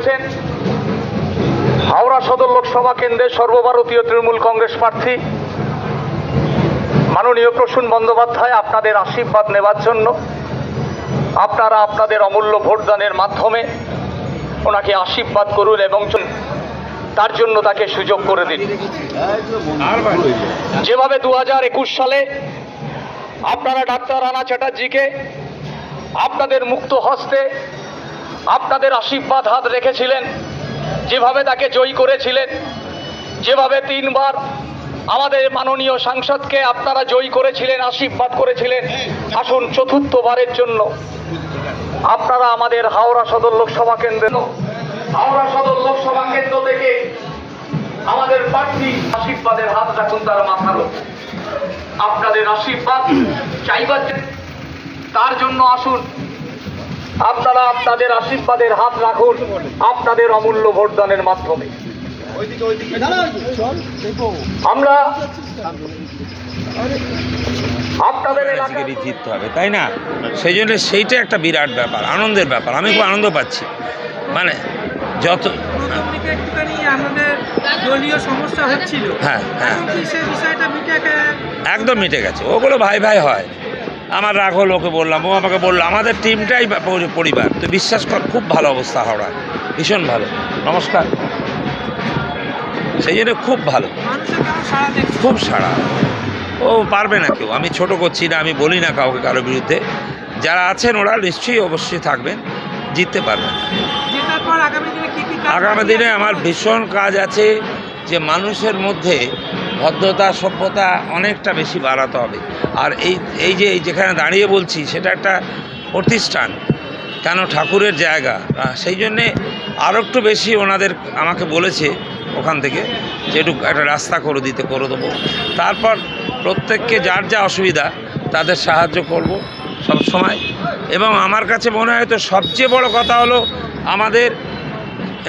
করেছেন হাওড়া সদর লোকসভা কেন্দ্রের সর্বভারতীয় তৃণমূল কংগ্রেস প্রার্থী মাননীয় প্রসূন বন্দ্যোপাধ্যায় আপনাদের আশীর্বাদ নেওয়ার জন্য। আপনারা আপনাদের অমূল্য ভোটদানের মাধ্যমে ওনাকে আশীর্বাদ করুন এবং তার জন্য তাকে সুযোগ করে দিন। যেভাবে 2021 সালে আপনারা ডাক্তার রানা চ্যাটার্জিকে আপনাদের মুক্ত হস্তে আপনাদের আশীর্বাদ হাত রেখেছিলেন, যেভাবে তাকে জয়ী করেছিলেন, যেভাবে 3 বার আমাদের মাননীয় সাংসদকে আপনারা জয়ী করেছিলেন, আশীর্বাদ করেছিলেন, আসুন 4র্থ বারের জন্য আপনারা আমাদের হাওড়া সদর লোকসভা কেন্দ্র থেকে আমাদের প্রার্থী আশীর্বাদের হাত রাখুন তার মাথার উপর। আপনাদের আশীর্বাদ চাইবার তার জন্য আসুন আপনারা আপনাদের আশীর্বাদের হাত রাখুন আপনাদের অমূল্য ভোটদানের মাধ্যমে। আমরা আপনাদের এলাকায় জিততে হবে, তাই না? সেই জন্য সেইটা একটা বিরাট ব্যাপার, আনন্দের ব্যাপার। আমি খুব আনন্দ পাচ্ছি। মানে যত আমাদের দলীয় সমস্যা হচ্ছিল, হ্যাঁ হ্যাঁ একদম মিটে গেছে। ওগুলো ভাই ভাই হয়। আমার রাগ হলো, ওকে বললাম, ও আমাকে বললো। আমাদের টিমটাই পরিবার। তো বিশ্বাস কর, খুব ভালো অবস্থা হাওড়ায়, ভীষণ ভালো। নমস্কার। সেই জন্য খুব ভালো, খুব সাড়া। ও পারবে না কেউ, আমি ছোট করছি না, আমি বলি না কাউকে কারোর বিরুদ্ধে। যারা আছেন ওরা নিশ্চয়ই অবশ্যই থাকবেন, জিততে পারবেন। আগামী দিনে আমার ভীষণ কাজ আছে যে মানুষের মধ্যে ভদ্রতা সভ্যতা অনেকটা বেশি বাড়াতে হবে। আর এই যে যেখানে দাঁড়িয়ে বলছি সেটা একটা প্রতিষ্ঠান, কেন ঠাকুরের জায়গা, সেই জন্যে আরও একটু বেশি ওনাদের আমাকে বলেছে ওখান থেকে যে একটু একটা রাস্তা করে দেবো। তারপর প্রত্যেককে যার যা অসুবিধা তাদের সাহায্য করব সব সময়। এবং আমার কাছে মনে হয় তো সবচেয়ে বড় কথা হলো আমাদের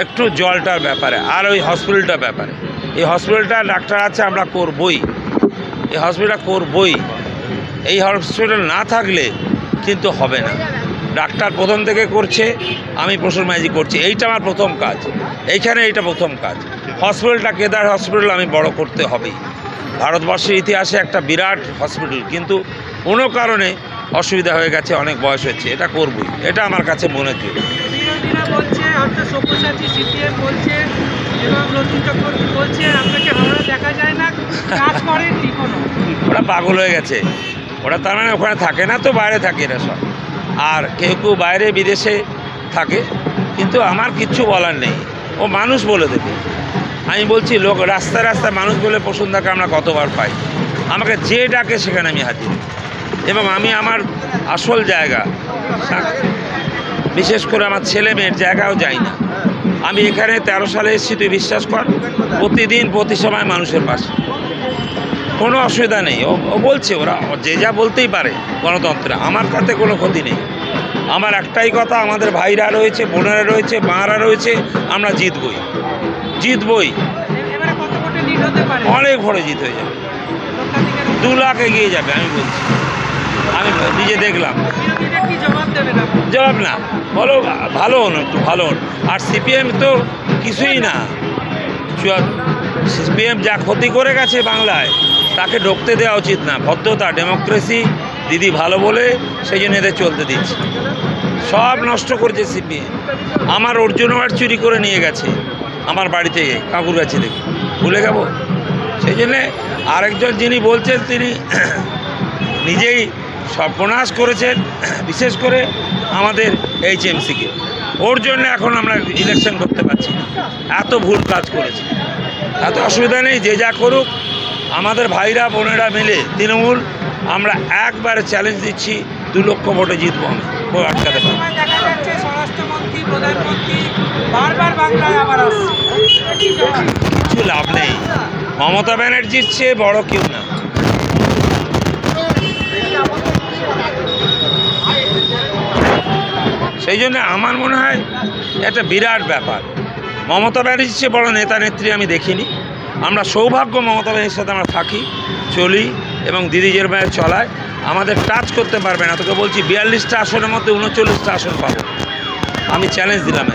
একটু জলটার ব্যাপারে আর ওই হসপিটালটার ব্যাপারে। এই হসপিটালটা ডাক্তার আছে, আমরা করবই, এই হসপিটাল করবই। এই হসপিটাল না থাকলে কিন্তু হবে না। ডাক্তার প্রথম থেকে করছে, আমি প্রসূন মাঝি করছি, এইটা আমার প্রথম কাজ। এইখানে এইটা প্রথম কাজ। হসপিটালটা কেদার হসপিটাল আমি বড় করতে হবেই। ভারতবর্ষের ইতিহাসে একটা বিরাট হসপিটাল, কিন্তু কোনো কারণে অসুবিধা হয়ে গেছে, অনেক বয়স হচ্ছে, এটা করবই। এটা আমার কাছে মনে হচ্ছে। ওরা পাগল হয়ে গেছে, ওরা তার মানে ওখানে থাকে না তো, বাইরে থাকে এরা সব। আর কেউ কেউ বাইরে বিদেশে থাকে, কিন্তু আমার কিচ্ছু বলার নেই, ও মানুষ বলে দেবে। আমি বলছি লোক রাস্তায় রাস্তায় মানুষ বলে প্রসূনদাকে আমরা কতবার পাই। আমাকে যে ডাকে সেখানে আমি হাজির। এবং আমি আমার আসল জায়গা, বিশেষ করে আমার ছেলে মেয়ের জায়গাও যাই না। আমি এখানে 13 সালে এসেছি, তুই বিশ্বাস কর, প্রতিদিন প্রতি সময় মানুষের পাশে, কোনো অসুবিধা নেই। ও বলছে, ওরা যে যা বলতেই পারে, গণতন্ত্রে আমার তাতে কোনো ক্ষতি নেই। আমার একটাই কথা, আমাদের ভাইরা রয়েছে, বোনেরা রয়েছে, মারা রয়েছে, আমরা জিতবই, জিতবই। অনেক ভোটে জিত হয়ে যাবে, 2 লাখ এগিয়ে যাবে। আমি বলছি, আমি নিজে দেখলাম। জবাব না, বলো ভালো হন, একটু ভালো হন। আর সিপিএম তো কিছুই না। সিপিএম যা ক্ষতি করে গেছে বাংলায়, তাকে ঢুকতে দেওয়া উচিত না। ভদ্রতা, ডেমোক্রেসি দিদি ভালো বলে সেই জন্য এদের চলতে দিচ্ছে। সব নষ্ট করেছে সিপিএম। আমার অর্জুন অ্যাওয়ার্ড চুরি করে নিয়ে গেছে আমার বাড়ি থেকে, কাকুর কাছে থেকে, ভুলে যাব? সেই জন্যে আরেকজন যিনি বলছেন, তিনি নিজেই সর্বনাশ করেছেন, বিশেষ করে আমাদের HMC-কে। ওর জন্য এখন আমরা ইলেকশন করতে পারছি না, এত ভুল কাজ করেছে। এত অসুবিধা নেই, যে যা করুক, আমাদের ভাইরা বোনেরা মিলে তৃণমূল আমরা একবারে চ্যালেঞ্জ দিচ্ছি, 2 লক্ষ ভোটে জিতবো। আমি কেউ আটকাতে পারি। কিছু লাভ নেই, মমতা ব্যানার্জির চেয়ে বড় কেউ না। সেই জন্য আমার মনে হয় একটা বিরাট ব্যাপার। মমতা ব্যানার্জির চেয়ে বড় নেতা নেত্রী আমি দেখিনি। আমরা সৌভাগ্য মমতা ব্যানার্জির সাথে আমরা থাকি, চলি, এবং দিদি যেরকম চলায় আমাদের টাচ করতে পারবে না। তোকে বলছি 42টা আসনের মধ্যে 39টা আসন পাবো। আমি চ্যালেঞ্জ দিলাম।